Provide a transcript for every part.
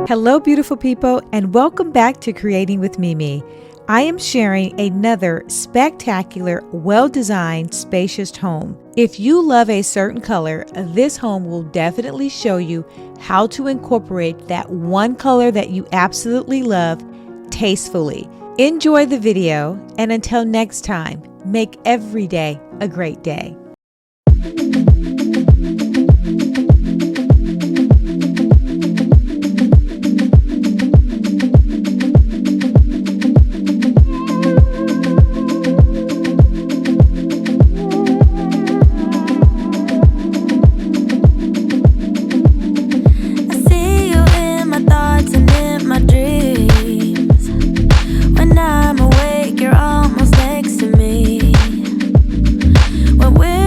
Hello, beautiful people, and welcome back to Creating with Mimi. I am sharing another spectacular, well-designed, spacious home. If you love a certain color, this home will definitely show you how to incorporate that one color that you absolutely love tastefully. Enjoy the video, and until next time, make every day a great day. When I'm awake, you're almost next to me. When we're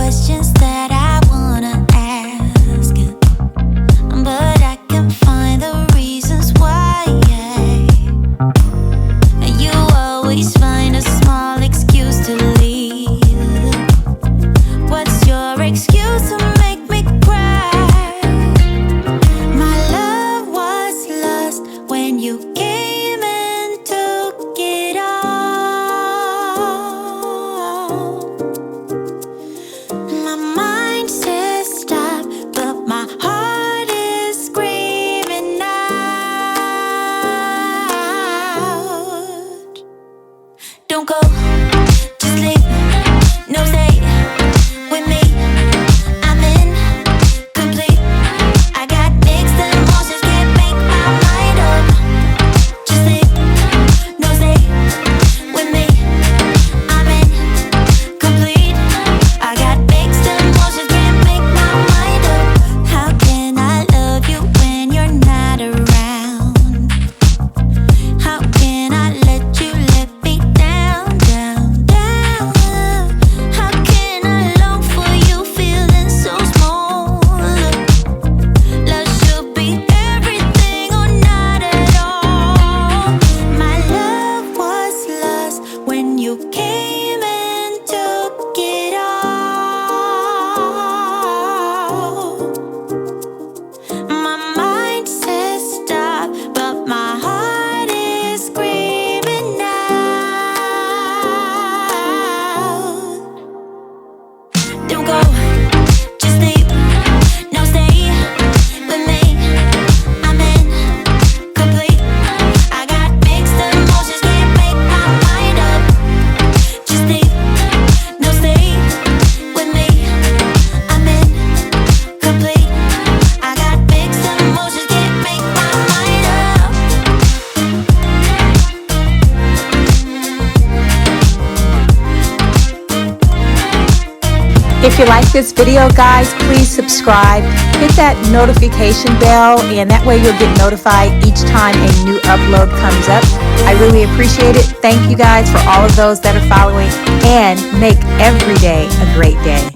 questions that I wanna ask, but I can find the reasons why. You always find a small excuse to leave. What's your excuse to make me cry? My love was lost when you came and took it all. My mind says stop, but my heart is screaming out. Don't go, just leave, no stay with me. I'm incomplete. I got mixed emotions, can't make my mind up. Just leave, no stay with me. I'm incomplete. I got mixed emotions, can't make my mind up. How can I love you when you're not around? How can I let you let me down, down, down? How can I long for you feeling so small? Love should be everything or not at all. My love was lost when you came and took it all. My mind says stop, but my heart is screaming out. Don't go, just leave, no stay with me. I'm incomplete. I got mixed emotions, can't make my mind up. Just leave, no stay with me. I'm incomplete. I got mixed emotions, can't make my mind up. If you like this video, guys, please subscribe, hit that notification bell, and that way you'll get notified each time a new upload comes up. I really appreciate it. Thank you guys for all of those that are following, and make every day a great day.